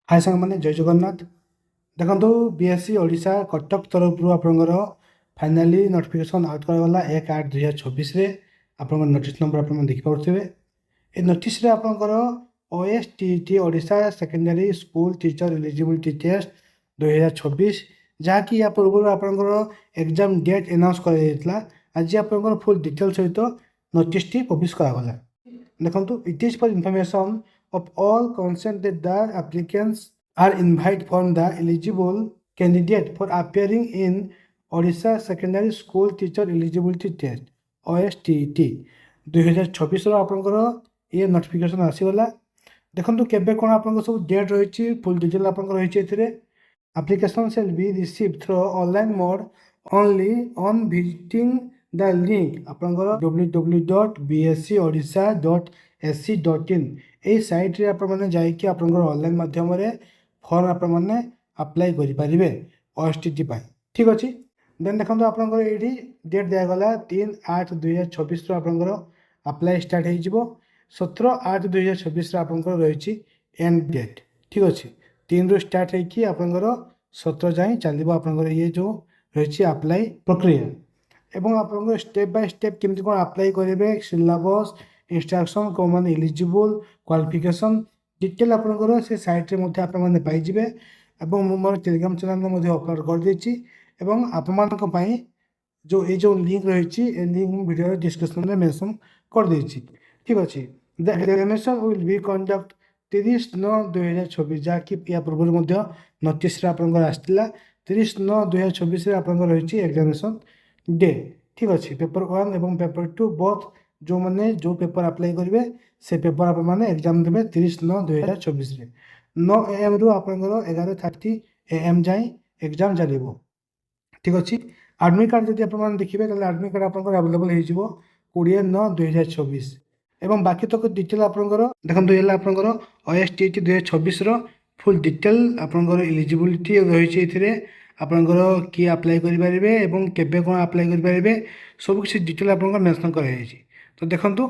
हाय सांग मैंने जय जगन्नाथ। देखो बीएससी ओडिशा कटक तरफ आपंकर फाइनाली नोटिफिकेशन आउट कराला 1/8/2024 आप नोटिस नंबर आप देखिपे। ये नोटिस आपंकर OSTET Odisha secondary school teacher eligibility test 2024 जहाँकि या पूर्व आपंकर एग्जाम डेट अनाउंस कर आज आप फुल डिटेल सहित नोटिस टी पब्लिश कराला। देखो it is for information of all consent that the applicants are invited from the eligible candidate for appearing in Odisha Secondary School Teacher Eligibility Test OSTET 2024 ଆପଣଙ୍କର ये notification आसीगला। देखो केबे कौन आप सब डेट रही फुल डिटेल आप रही application shall be received through online mode only on visiting the link ଆପଣଙ୍କର www.bscodisha.ac.in এই ସାଇଟ୍ରେ ଆପଣମାନେ ଯାଇକି ଆପଣଙ୍କର ଅନଲାଇନ୍ ମାଧ୍ୟମରେ ଫର୍ମ ଆପଣମାନେ ଆପ୍ଲାଏ କରିପାରିବେ OSTET ପାଇଁ। ଠିକ୍ ଅଛି। ଦେନ୍ ଦେଖନ୍ତୁ ଆପଣଙ୍କର ଏଇଠି ଡେଟ୍ ଦିଆଗଲା 3/8/2024 ଆପଣଙ୍କର ଆପ୍ଲାଏ ଷ୍ଟାର୍ଟ ହେଇଯିବ। 17/8/2024 ଆପଣଙ୍କର ରହିଛି ଏଣ୍ଡ ଡେଟ୍। ଠିକ୍ ଅଛି। 3ରୁ ଷ୍ଟାର୍ଟ ହେଇକି ଆପଣଙ୍କର 17 ଯାଏଁ ଚାଲିବ ଆପଣଙ୍କର ଇଏ ଯେଉଁ ରହିଛି ଆପ୍ଲାଏ ପ୍ରକ୍ରିୟା। ଏବଂ ଆପଣଙ୍କର ଷ୍ଟେପ୍ ବାଇ ଷ୍ଟେପ୍ କେମିତି କ'ଣ ଆପ୍ଲାଏ କରିବେ, ସିଲାବସ୍, ଇନଷ୍ଟ୍ରକ୍ସନ୍, କେଉଁମାନେ ଇଲିଜିବୁଲ୍, କ୍ୱାଲିଫିକେସନ୍ ଡିଟେଲ୍ ଆପଣଙ୍କର ସେ ସାଇଟ୍ରେ ମଧ୍ୟ ଆପଣମାନେ ପାଇଯିବେ। ଏବଂ ମୁଁ ମୋର ଟେଲିଗ୍ରାମ ଚ୍ୟାନେଲ୍ରେ ମଧ୍ୟ ଅପଲୋଡ଼ କରିଦେଇଛି। ଏବଂ ଆପଣମାନଙ୍କ ପାଇଁ ଏଇ ଯେଉଁ ଲିଙ୍କ୍ ରହିଛି ଏ ଲିଙ୍କ୍ ମୁଁ ଭିଡ଼ିଓର ଡିସ୍କ୍ରିପ୍ସନ୍ରେ ମେନସନ୍ କରିଦେଇଛି। ଠିକ୍ ଅଛି। The examination will be conduct 30/9/2024 ଯାହାକି ୟା ପୂର୍ବରୁ ମଧ୍ୟ ନୋଟିସ୍ରେ ଆପଣଙ୍କର ଆସିଥିଲା। 30/9/2024 ଆପଣଙ୍କର ରହିଛି ଏକ୍ଜାମିନେସନ୍ डे। ठीक अच्छे पेपर 1 और पेपर 2 बोथ जो मैंने जो पेपर अप्लाई करेंगे से पेपर आप एग्जाम देवे 30/9/2024 9 AM रु आप 11:30 AM जाए एग्जाम चलो। ठीक अच्छे। आडमिट कार्ड जब आप देखिए तो आडमिट कार्ड आप अवेलेबल हो 20/9/2024 एवं बाकी तक डिटेल आपंकर देखो ये आपंकर OSTET 2024 फुल डिटेल आपंकर एलिजिबिलिटी रही आपंकर किए अप्लाई करेंगे और केबे कौन अप्लाई करेंगे सब किसी डिटेल आप मेंशन कराई। तो देखो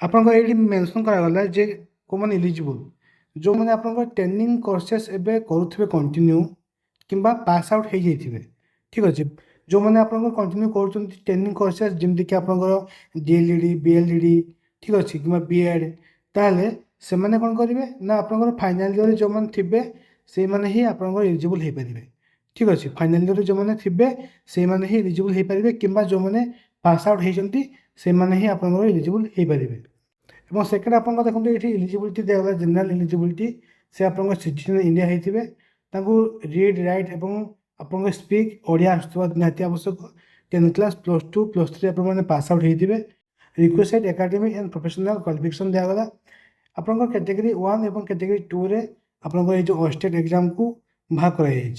आपंकर ये मेंशन करागला जे कौन एलिजिबल जो मैंने आप ट्रेनिंग कोर्सेस एवं करुवे कंटिन्यू कि पास आउट हो जाइए। ठीक अच्छे। जो मैंने आप कंटिन्यू कर ट्रेनिंग कोर्सेस जमीक कि आप DLED BLED ठीक अच्छे कि BEd ताहले से मैंने कौन करेंगे ना आप फाइनाल ईयर जो मैंने थे से मैंने ही आप एलिजिबल हो पारे। ठीक अच्छे। फाइनाल ईयर जो मैंने थे से मैंने ही एलिजिबल हो पारे कि जो मैंने पास आउट होती से मैंने ही आप एलिजिबल हो पारे। और सेकेंड आप देखो ये एलिजिबिलिटी दिगला जेनराल एलिजिबिलिटी से आप सिटीजन इंडिया होते रीड राइट और आप स्पीक ओडिया आसुवा निहाती आवश्यक। 10th क्लास +2 +3 आप पास आउट होते requested academic and professional qualification दिगला। आप कैटेगरी 1 और कैटेगरी 2 रे आपंकर जो OSTET एग्जाम को भाग कराई।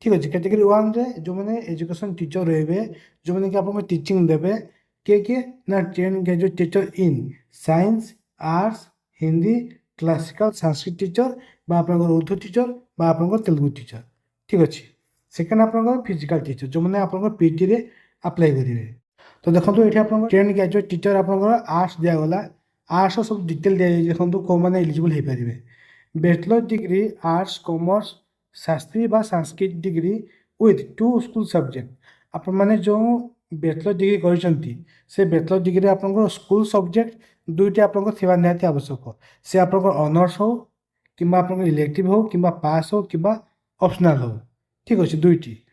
ठीक अच्छे। कैटेगरी 1 रे जो मैंने एजुकेशन टीचर रहे जो मैंने कि आप टीचिंग देवे किए ना train graduate teacher in science arts Hindi classical Sanskrit teacher Urdu teacher Telugu teacher. ठीक अच्छे। सेकेंड आप फिजिकल टीचर जो मैंने आप PG रे अप्लाई करेंगे। तो देखो ये आप ट्रेन ग्रेजुएट टीचर आप आर्ट्स दिगला। आर्ट्स सब डिटेल दी देखो कौन मैंने एलिजिबल हो पारे। Bachelor degree arts commerce Shastri बा Sanskrit degree with 2 school subject आप जो बैचलर डिग्री करते से बैचलर डिग्री आप स्कूल सब्जेक्ट दुईटी आप निहाती आवश्यक से आप ऑनर्स हो कि इलेक्टिव हो कि पास हो कि ऑप्शनल हो। ठीक अच्छे। दुईटी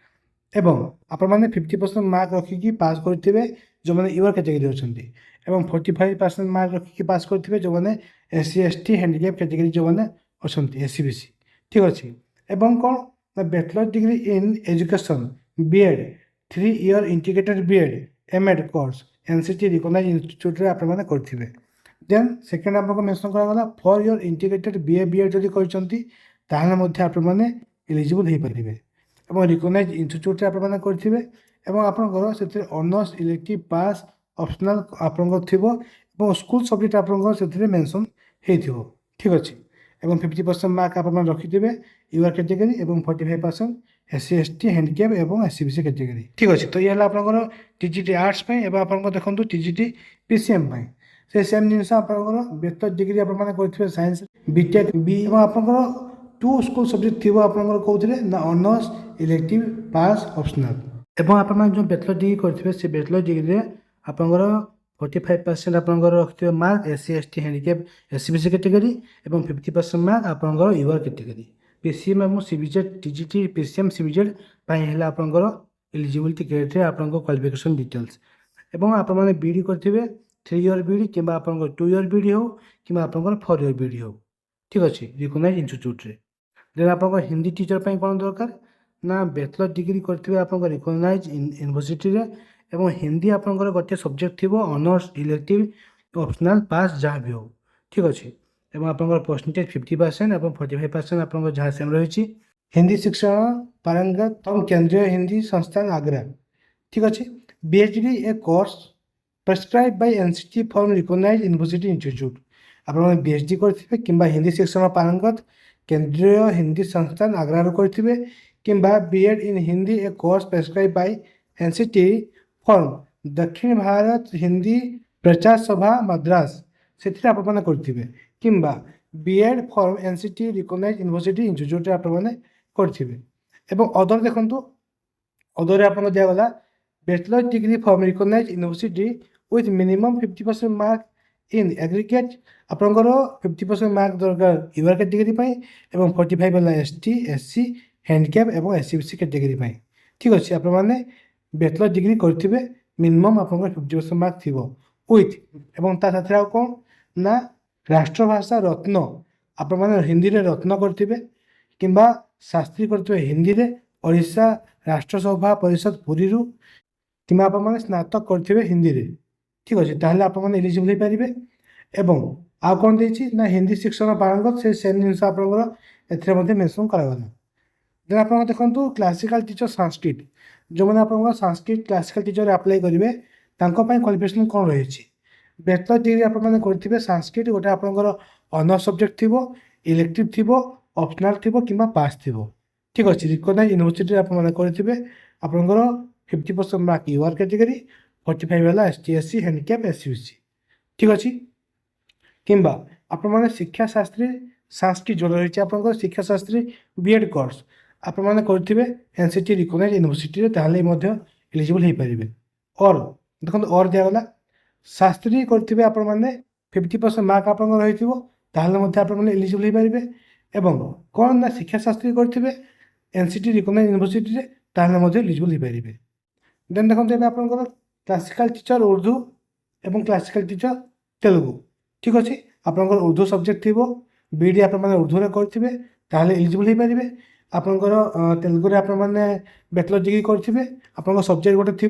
एवं आप 50% मार्क रखिकी पास करेंगे जो मैंने यूर कैटेगरी अच्छा 45% मार्क रखिकी पास करेंगे जो मैंने SC ST हैंडिकैप कैटेगरी जो मैंने अच्छा SC BC। ठीक अच्छे। एवं कौन bachelor degree in education BEd 3 year integrated BEd MAd course NCT recognised institute रे आप करेंगे। देन सेकेंड आपको मेंशन करागला for your integrated BA BEd जदि करछंती ताहले मध्ये आप माने एलिजिबल हो पारे और रिकॉग्नाइज्ड इंस्टीट्यूट रे आप करेंगे और आपनकर से ऑनर्स इलेक्टिव पास ऑप्शनल आपनकर थिबो और स्कूल सब्जेक्ट आपनकर से मेंशन हेथिबो। ठीक अच्छे। और 50% मार्क आप रखिथे यूर कैटेगरी और 45% SC ST हैंडिकैप और SC BC कैटेगरी। ठीक अच्छे। तो ये आपनकर TGT आर्ट्स और आप देखो TGT PCM से सेम जिन आप बैचलर डिग्री आप साइंस BTech B और आप टू स्कूल सब्जेक्ट थी आपंकर कौन ना ऑनर्स इलेक्टिव पास ऑप्शनल एवं आप जो बैचलर डिग्री करेंगे से बैचलर डिग्री आपंकर 45% आपंकर रखिए mark S C S T handicap S C B C category और 50% मार्क आपंकर यूआर कैटेगरी पीसीएम और सीबीजेड टीजीटी पीसीएम सीबीजेड आपंकर एलिजिबिलिटी क्राइटेरिया आपंकर क्वालिफिकेशन डिटेल्स एवं आपने बीडी करेंगे 3 इयर बीडी कि 2 इयर बीडी हो कि 4 इयर बीडी हो ठीक अच्छे रिकग्नाइज इन्स्टिट्यूट रे देन आप हिंदी टीचर पर कौन दरकार ना बैचलर डिग्री करेंगे आप रिकग्नाइज यूनिवर्सिटी रे एवं हिंदी आपंकर गोटे सब्जेक्ट थी ऑनर्स इलेक्टिव ऑप्शनल पास जहाँ भी हो ठीक अच्छे एवं आपंकर परसेंटेज 50% और 45% आपंकर जहाँ सेम रही हिंदी शिक्षण पारंगत केंद्रीय हिंदी संस्थान आग्रा ठीक अच्छे BEd a course prescribe by NCTE from recognise university institute आप बीएचडी करेंगे कि हिंदी शिक्षण पारंगत केंद्रीय हिंदी संस्थान आग्रा करेंगे कि BEd in Hindi a course prescribe by NCTE from Dakshin Bharat Hindi प्रचार सभा मद्रास से आपने करेंगे कि B Ed from NCT recognise university institute आपने करेंगे एवं अदर देखो अदर आप दिगला bachelor degree from recognise university with minimum 50% mark in aggregate आपंकर 50% मार्क दरकार यूआर कैटेगरी और 45 वाला एसटी एससी हैंडिकैप और एससीबीसी कैटेगरी ठीक अच्छे आपने बैचलर डिग्री करेंगे मिनिमम आप 50% मार्क थी विथ एवं साथ कौन ना राष्ट्रभाषा रत्न आप हिंदी में रत्न करेंगे कि शास्त्री करेंगे हिंदी में ओडिशा राष्ट्रसभा परिषद पुरी कि आप स्नातक करेंगे हिंदी में ठीक अच्छे ताहले आप एलिजिबल हो पारे एवं आउ कौन देती ना हिंदी शिक्षण पारंगत से सेम जिन आपंकर मेनसन करागला देन आप देखो क्लासिकल टीचर संस्कृत जो मैंने आप संस्कृत क्लासिकल टीचर अप्लाई करेंगे क्वालिफिकेशन कौन रही बैचलर डिग्री आपने करेंगे संस्कृत गोटे आपंकर ऑनर सब्जेक्ट थी इलेक्टिव थी ऑप्शनल थी कि पास थी ठीक अच्छे रिकग्नाइज यूनिवर्सिटी आपने करेंगे आपंकर 50% मार्क यूआर कैटेगरी 45 वाला एसटी एससी हैंडिकैप एससीबीसी ठीक अच्छे कि आपने शिक्षा शास्त्री संस्कृत जो रही है शिक्षा शास्त्री बीएड कोर्स आपने करेंगे एनसीटी रिकग्नाइज यूनिवर्सिटी ताहले एलिजिबल हो पारे और देखो और दिगला शास्त्री करेंगे आपने 50% मार्क आप रही एलिजिबल हो पारे एवं कौन ना शिक्षा शास्त्री करेंगे एनसीटी रिकग्नाइज यूनिवर्सिटी ताहले एलिजिबल हो पारे देन देखते आपंकर क्लासिकल टीचर उर्दू एवं क्लासिकल टीचर तेलुगु ठीक अच्छे आपंकर उर्दू सब्जेक्ट थी बीडी आपने उर्दू में करेंगे ताहले एलिजिबल हो पारे आपंकर तेलुगु आपने बैचलर डिग्री करेंगे आपंकर सब्जेक्ट गोटे थी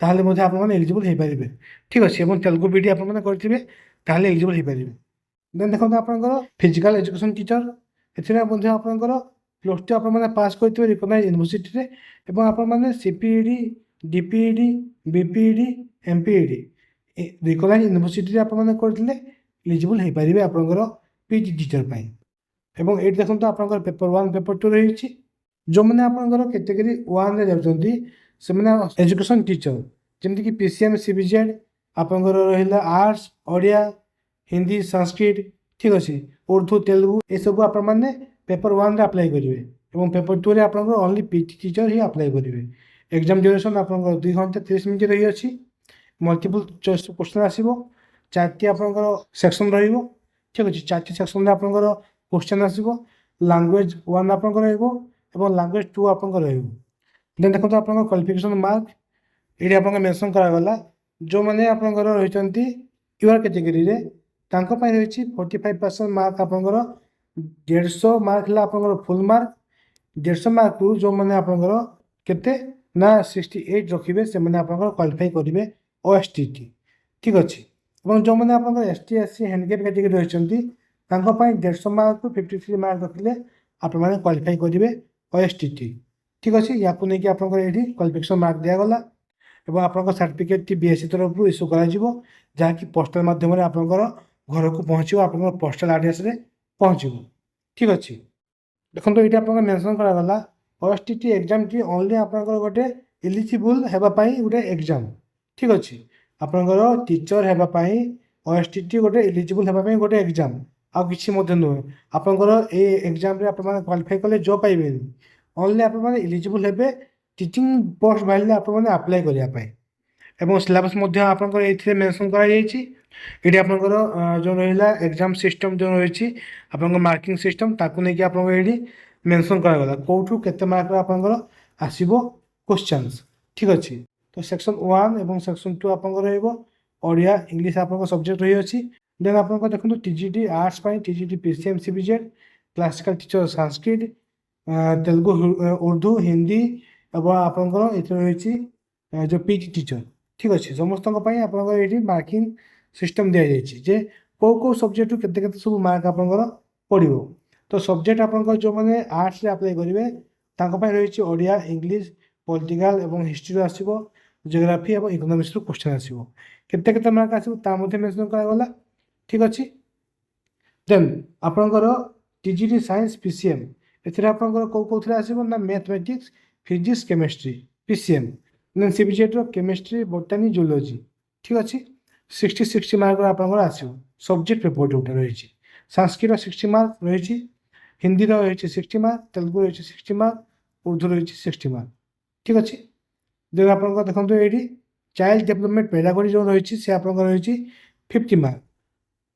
ताहले आपने एलिजिबल हो पारे ठीक अच्छे और तेलुगु बीडी आपने करेंगे ताहले एलिजिबल हो पारे देन देखो आपंकर फिजिकल एजुकेशन टीचर आपंकर +2 आपने पास करेंगे रिकग्नाइज यूनिवर्सिटी और आपने सीपीईडी डीपीईडी बीपीईडी एमपीईडी रिकग्नाइज यूनिवर्सिटी आपने करते एलिजिबल हो पारे आपंकर पीजी टीचर एवं ये देखो आपंकर पेपर 1 पेपर 2 रही जो मैंने आपंकर कैटेगरी 1 रे जाउछंती से मैंने एजुकेशन टीचर जमती कि पीसीएम सीबीजेड आपंकर रहिला आर्ट्स ओडिया हिंदी संस्कृत ठीक अच्छे उर्दू तेलुगु ये सब आपने पेपर 1 रे अप्लाई करेंगे और पेपर 2 रे आपंकर ओनली पीटी टीचर ही अप्लाई करेंगे एग्जाम ड्यूरेशन आपंकर 2 घंटा 30 मिनट रही अच्छी मल्टीपल चॉइस क्वेश्चन आसो 4टी आपंकर सेक्शन रही ठीक अच्छे 4टी सेक्शन में आपंकर क्वेश्चन आसो लैंग्वेज 1 आपंकर और लैंग्वेज 2 आपंकर देन देखो आपंकर क्वालिफिकेशन मार्क ये आप मेंशन करागला जो मैंने आपंकर रही यूआर कैटेगरी रे रही 45% मार्क आपंकर 150 मार्क है आपंकर फुल मार्क 150 मार्क रु जो मैंने आपंकर केते ना 68 रखिए से मैंने आपंकर क्वालिफाई करेंगे ओएसटीटी ठीक अच्छे और जो मैंने आपंकर एसटी एससी हैंडिकैप कैटेगरी रही 150 मार्क रु 53 मार्क रखिले आपने क्वालिफाई करेंगे ओएसटीटी ठीक अच्छे या नहीं आपंकर ये क्वालिफिकेशन मार्क दिगला और आपंकर सर्टिफिकेट बीएससी तरफ इश्यू करा पोस्टाल मध्यम आपंकर घर को पहुँचो आप पोस्टाल आड्रेस रे पहुँचो ठीक अच्छे देखो ये आप मेंशन करागला ओएसटीटी एग्जाम टी ओनली आपंकर गोटे एलिजिबल होगापाई गोटे एग्जाम ठीक अच्छे आपंकर टीचर होगापाई ओएसटीटी गोटे एलिजिबल होगापाई गोटे एग्जाम ଆଉ କିଛି ମଧ୍ୟ ନୁହେଁ। ଆପଣଙ୍କର ଏଇ ଏକ୍ଜାମ୍ରେ ଆପଣମାନେ କ୍ୱାଲିଫାଇ କଲେ ଜବ୍ ପାଇବେନି, ଓନ୍ଲି ଆପଣମାନେ ଇଲିଜିବୁଲ୍ ହେବେ ଟିଚିଂ ପୋଷ୍ଟ ବାହାରିଲେ ଆପଣମାନେ ଆପ୍ଲାଏ କରିବା ପାଇଁ। ଏବଂ ସିଲାବସ୍ ମଧ୍ୟ ଆପଣଙ୍କର ଏଇଥିରେ ମେନସନ୍ କରାଯାଇଛି। ଏଠି ଆପଣଙ୍କର ଯେଉଁ ରହିଲା ଏକ୍ଜାମ୍ ସିଷ୍ଟମ୍ ଯେଉଁ ରହିଛି ଆପଣଙ୍କ ମାର୍କିଂ ସିଷ୍ଟମ୍, ତାକୁ ନେଇକି ଆପଣଙ୍କର ଏଇଠି ମେନସନ୍ କରାଗଲା କେଉଁଠୁ କେତେ ମାର୍କର ଆପଣଙ୍କର ଆସିବ କ୍ୱେଶ୍ଚନ୍ସ। ଠିକ୍ ଅଛି। ତ ସେକ୍ସନ୍ 1 ଏବଂ ସେକ୍ସନ୍ 2 ଆପଣଙ୍କର ରହିବ ଓଡ଼ିଆ ଇଂଲିଶ ଆପଣଙ୍କ ସବଜେକ୍ଟ ରହିଅଛି। ଦେନ୍ ଆପଣଙ୍କର ଦେଖନ୍ତୁ TGT ଆର୍ଟ୍ସ ପାଇଁ TGT PCM CBZ, classical teacher Sanskrit, Telugu Urdu Hindi ଏବଂ ଆପଣଙ୍କର ଏଥିରେ ରହିଛି ଯେଉଁ PG ଟିଚର। ଠିକ୍ ଅଛି। ସମସ୍ତଙ୍କ ପାଇଁ ଆପଣଙ୍କର ଏଇଠି ମାର୍କିଂ ସିଷ୍ଟମ୍ ଦିଆଯାଇଛି ଯେ କେଉଁ ସବଜେକ୍ଟରୁ କେତେ କେତେ ସବୁ ମାର୍କ ଆପଣଙ୍କର ପଡ଼ିବ। ତ ସବଜେକ୍ଟ ଆପଣଙ୍କର ଯେଉଁମାନେ ଆର୍ଟ୍ସରେ ଆପ୍ଲାଏ କରିବେ ତାଙ୍କ ପାଇଁ ରହିଛି ଓଡ଼ିଆ ଇଂଲିଶ ପଲିଟିକାଲ ଏବଂ ହିଷ୍ଟ୍ରିରୁ ଆସିବ, ଜିଓଗ୍ରାଫି ଏବଂ ଇକୋନୋମିକ୍ସରୁ କ୍ୱେଶ୍ଚନ୍ ଆସିବ। କେତେ କେତେ ମାର୍କ ଆସିବ ତା ମଧ୍ୟ ମେନସନ୍ କରାଗଲା। ଠିକ୍ ଅଛି। ଦେନ୍ ଆପଣଙ୍କର TGT ସାଇନ୍ସ PCM, ଏଥିରେ ଆପଣଙ୍କର କେଉଁଥିରେ ଆସିବ ନା ମ୍ୟାଥମେଟିକ୍ସ ଫିଜିକ୍ସ କେମିଷ୍ଟ୍ରି PCM। ଦେନ୍ CBZର କେମିଷ୍ଟ୍ରି ବୋଟାନି ଜୁଲୋଜି। ଠିକ୍ ଅଛି। 60 ମାର୍କର ଆପଣଙ୍କର ଆସିବ ସବଜେକ୍ଟ ପେପର ଯେଉଁଟା ରହିଛି। ସାଂସ୍କ୍ରିଟର 60 ମାର୍କ ରହିଛି, ହିନ୍ଦୀର ରହିଛି 60 ମାର୍କ, ତେଲୁଗୁ ରହିଛି 60 ମାର୍କ, ଉର୍ଦ୍ଦୁ ରହିଛି 60 ମାର୍କ। ଠିକ୍ ଅଛି। ଦେନ୍ ଆପଣଙ୍କର ଦେଖନ୍ତୁ ଏଇଠି ଚାଇଲ୍ଡ ଡେଭଲପମେଣ୍ଟ ପେଡାଗୋଜି ଯେଉଁ ରହିଛି ସେ ଆପଣଙ୍କର ରହିଛି 50 ମାର୍କ।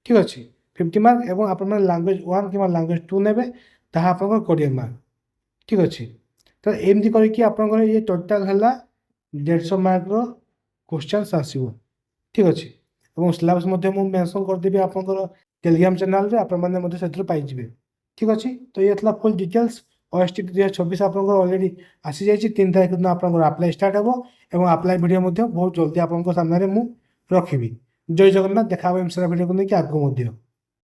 ଠିକ୍ ଅଛି। 50 ମାର୍କ ଏବଂ ଆପଣମାନେ ଲାଙ୍ଗୁଏଜ 1 କିମ୍ବା ଲାଙ୍ଗୁଏଜ 2 ନେବେ ତାହା ଆପଣଙ୍କର 20 ମାର୍କ। ଠିକ୍ ଅଛି। ତ ଏମିତି କରିକି ଆପଣଙ୍କର ଇଏ ଟୋଟାଲ୍ ହେଲା 150 ମାର୍କର କ୍ୱେଶ୍ଚନ୍ସ ଆସିବ। ଠିକ୍ ଅଛି। ଏବଂ ସିଲାବସ୍ ମଧ୍ୟ ମୁଁ ମେନସନ୍ କରିଦେବି ଆପଣଙ୍କର ଟେଲିଗ୍ରାମ ଚ୍ୟାନେଲରେ, ଆପଣମାନେ ମଧ୍ୟ ସେଥିରୁ ପାଇଯିବେ। ଠିକ୍ ଅଛି। ତ ଇଏ ଥିଲା ଫୁଲ୍ ଡିଟେଲ୍ସ। OSTT 2024 ଆପଣଙ୍କର ଅଲରେଡ଼ି ଆସିଯାଇଛି। 3 ତାରିଖ ଦିନ ଆପଣଙ୍କର ଆପ୍ଲାଏ ଷ୍ଟାର୍ଟ ହେବ ଏବଂ ଆପ୍ଲାଏ ଭିଡ଼ିଓ ମଧ୍ୟ ବହୁତ ଜଲ୍ଦି ଆପଣଙ୍କ ସାମ୍ନାରେ ମୁଁ ରଖିବି। ଜୟ ଜଗନ୍ନାଥ। ଦେଖା ହେବ ଏମ୍ ସାରା ଭିଡ଼ିଓକୁ ନେଇକି ଆଗକୁ ମଧ୍ୟ।